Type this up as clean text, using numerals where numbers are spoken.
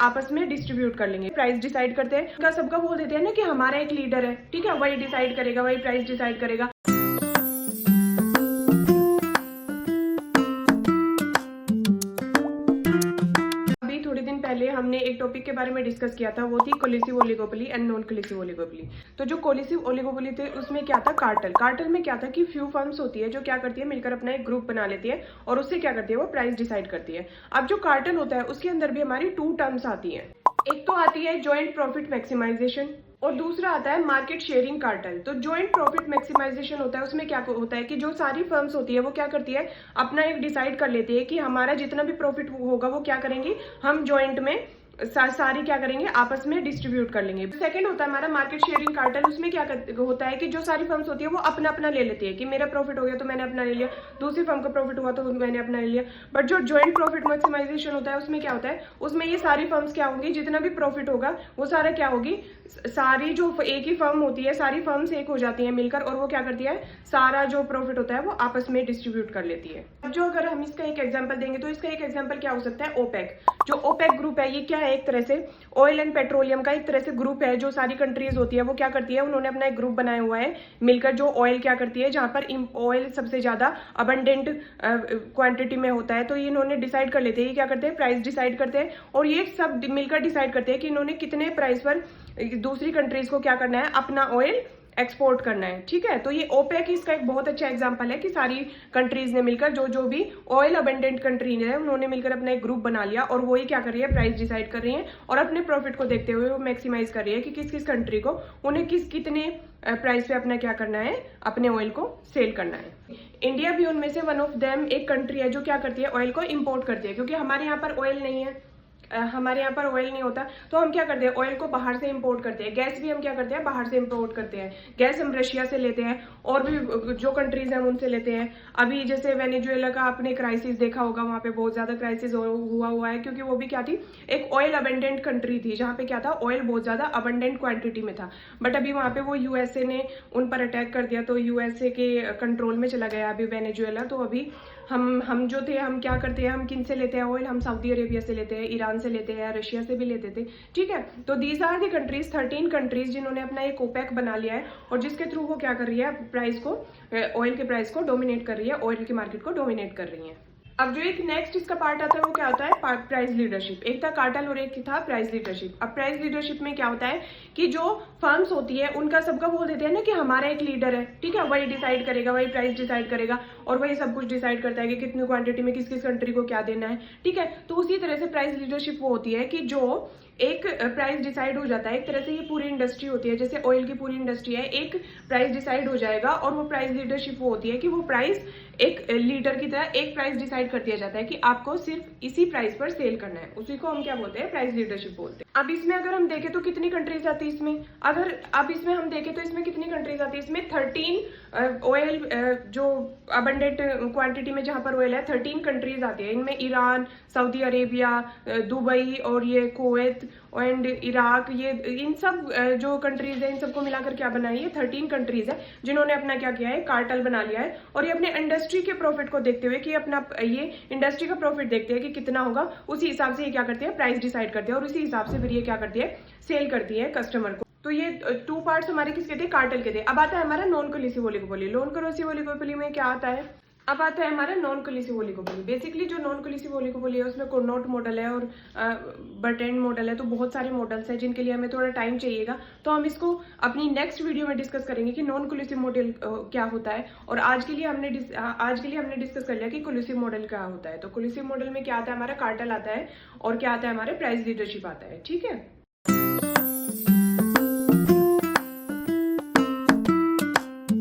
आपस में डिस्ट्रीब्यूट कर लेंगे, प्राइस डिसाइड करते हैं, उनका सबका बोल देते हैं ना कि हमारा एक लीडर है, ठीक है, वही डिसाइड करेगा, वही प्राइस डिसाइड करेगा। थोड़े दिन पहले हमने एक टॉपिक के बारे में डिस्कस किया था, वो थी कोलिसिव ओलिगोपोली एंड नॉन कोलिसिव ओलिगोपोली। तो जो कोलिसिव ओलिगोपोली थे उसमें क्या था, कार्टेल में क्या था कि फ्यू फर्म्स होती है जो क्या करती है, मिलकर अपना एक ग्रुप बना लेती है और उससे क्या करती है, वो प्राइस डिसाइड करती है। अब जो कार्टेल होता है उसके अंदर भी हमारी 2 टर्म्स आती है। एक तो आती है जॉइंट प्रॉफिट मैक्सिमाइजेशन और दूसरा आता है मार्केट शेयरिंग कार्टेल। तो जॉइंट प्रॉफिट मैक्सिमाइजेशन होता है, उसमें क्या होता है कि जो सारी फर्म्स होती है वो क्या करती है, अपना एक डिसाइड कर लेती है कि हमारा जितना भी प्रॉफिट होगा वो क्या करेंगे, हम जॉइंट में सारी क्या करेंगे, आपस में डिस्ट्रीब्यूट कर लेंगे। सेकंड होता है हमारा मार्केट शेयरिंग कार्टेल। उसमें क्या होता है कि जो सारी फर्म्स होती है वो अपना अपना ले लेती है कि मेरा प्रॉफिट हो गया तो मैंने अपना ले लिया, दूसरी फर्म का प्रॉफिट हुआ तो मैंने अपना ले लिया। बट जो ज्वाइंट प्रॉफिट मैक्सिमाइजेशन होता है उसमें क्या होता है, उसमें ये सारी फर्म्स क्या होंगी, जितना भी प्रॉफिट होगा वो सारा क्या होगी, सारी जो एक ही फर्म होती है, सारी फर्म्स एक हो जाती है मिलकर और वो क्या करती है, सारा जो प्रॉफिट होता है वो आपस में डिस्ट्रीब्यूट कर लेती है। जो अगर हम इसका एक एग्जांपल देंगे तो इसका एक एग्जांपल क्या हो सकता है, ओपेक। जो ओपेक ग्रुप है ये क्या है, एक तरह से ऑयल एंड पेट्रोलियम का एक तरह से ग्रुप है। जो सारी कंट्रीज होती है वो क्या करती है, उन्होंने अपना एक ग्रुप बनाया हुआ है मिलकर, जो ऑयल क्या करती है, जहां पर ऑयल सबसे ज्यादा अबंडेंट क्वांटिटी में होता है तो ये इन्होंने डिसाइड कर लेते हैं, ये क्या करते हैं, प्राइस डिसाइड करते हैं और ये सब मिलकर डिसाइड करते हैं कि इन्होंने कितने प्राइस पर दूसरी कंट्रीज को क्या करना है, अपना ऑयल एक्सपोर्ट करना है। ठीक है, तो ये ओपेक इसका एक बहुत अच्छा एग्जांपल है कि सारी कंट्रीज ने मिलकर, जो भी ऑयल अबंडेंट कंट्री है उन्होंने मिलकर अपना एक ग्रुप बना लिया और वही क्या कर रही है, प्राइस डिसाइड कर रही है और अपने प्रॉफिट को देखते हुए वो मैक्सिमाइज कर रही है कि किस किस कंट्री को उन्हें कितने प्राइस पे अपना क्या करना है, अपने ऑयल को सेल करना है। इंडिया भी उनमें से वन ऑफ देम एक कंट्री है जो क्या करती है, ऑयल को इम्पोर्ट करती है, क्योंकि हमारे यहाँ पर ऑयल नहीं है, हमारे यहाँ पर ऑयल नहीं होता तो हम क्या करते हैं, ऑयल को बाहर से इंपोर्ट करते हैं। गैस भी हम क्या करते हैं, बाहर से इंपोर्ट करते हैं। गैस हम रशिया से लेते हैं और भी जो कंट्रीज हैं उनसे लेते हैं। अभी जैसे वेनेजुएला का आपने क्राइसिस देखा होगा, वहां पे बहुत ज्यादा क्राइसिस हुआ है, क्योंकि वो भी क्या थी, एक ऑयल अबंडेंट कंट्री थी जहां पे क्या था, ऑयल बहुत ज्यादा अबंडेंट क्वांटिटी में था। बट अभी वहां पे वो यूएसए ने उन पर अटैक कर दिया तो यूएसए के कंट्रोल में चला गया अभी वेनेजुएला। तो अभी हम जो थे, हम क्या करते हैं, हम किन से लेते हैं ऑयल, हम सऊदी अरेबिया से लेते हैं, ईरान से लेते हैं, रशिया से भी लेते थे। ठीक है, तो these are the countries, 13 countries जिन्होंने अपना एक ओपेक बना लिया है और जिसके थ्रू वो क्या कर रही है, प्राइस को, ऑयल के प्राइस को डोमिनेट कर रही है, ऑयल की मार्केट को डोमिनेट कर रही है। अब जो एक नेक्स्ट इसका पार्ट आता है वो क्या होता है, प्राइस लीडरशिप। एक था कार्टेल और एक था प्राइस लीडरशिप। अब प्राइस लीडरशिप में क्या होता है कि जो फर्म्स होती है उनका सबका बोल देते हैं ना कि हमारा एक लीडर है, ठीक है, वही डिसाइड करेगा, वही प्राइस डिसाइड करेगा और वही सब कुछ डिसाइड करता है कि कितनी क्वांटिटी में किस किस कंट्री को क्या देना है। ठीक है, तो उसी तरह से प्राइस लीडरशिप वो होती है कि जो एक प्राइस डिसाइड हो जाता है, एक तरह से ये पूरी इंडस्ट्री होती है, जैसे ऑयल की पूरी इंडस्ट्री है, एक प्राइस डिसाइड हो जाएगा और वो प्राइस लीडरशिप वो होती है कि वो प्राइस एक लीडर की तरह एक प्राइस डिसाइड कर दिया जाता है कि आपको सिर्फ इसी प्राइस पर सेल करना है, उसी को हम क्या बोलते हैं, प्राइस लीडरशिप बोलते हैं। अब इसमें अगर हम देखें तो कितनी कंट्रीज आती है इसमें, अगर अब इसमें हम देखें तो इसमें कितनी कंट्रीज आती है, इसमें 13 ऑयल जो अबंडेंट क्वांटिटी में जहां पर ऑयल है 13 कंट्रीज आती है। इनमें ईरान, सऊदी अरेबिया, दुबई और ये कुवैत एंड इराक, ये इन सब जो कंट्रीज है इन सबको मिलाकर क्या बनाई है, 13 कंट्रीज है जिन्होंने अपना क्या किया है, कार्टेल बना लिया है और ये अपने इंडस्ट्री के प्रॉफिट को देखते हुए कि अपना ये इंडस्ट्री का प्रॉफिट देखते हैं कि कितना होगा, उसी हिसाब से ये क्या करते हैं, प्राइस डिसाइड करते हैं और उसी हिसाब से फिर ये क्या करती है, सेल करती है कस्टमर को। तो ये 2 पार्ट्स हमारे किसके थे, कार्टेल के थे। अब आता है हमारा नॉन कोलिसिव ओलिगोपोली। नॉन कोलिसिव ओलिगोपोली में क्या आता है, अब आता है हमारा नॉन कोलिसिव ओलिगोपोली। बेसिकली जो नॉन कोलिसिव ओलिगोपोली है उसमें कोर्नोट मॉडल है और बर्टेंड मॉडल है, तो बहुत सारे मॉडल्स हैं जिनके लिए हमें थोड़ा टाइम चाहिएगा, तो हम इसको अपनी नेक्स्ट वीडियो में डिस्कस करेंगे कि नॉन कोलिसिव मॉडल क्या होता है। और आज के लिए हमने डिस्कस कर लिया कि कोलिसिव मॉडल क्या होता है। तो कोलिसिव मॉडल में क्या आता है, हमारा कार्टेल आता है और क्या आता है, हमारे प्राइस लीडरशिप आता है। ठीक है।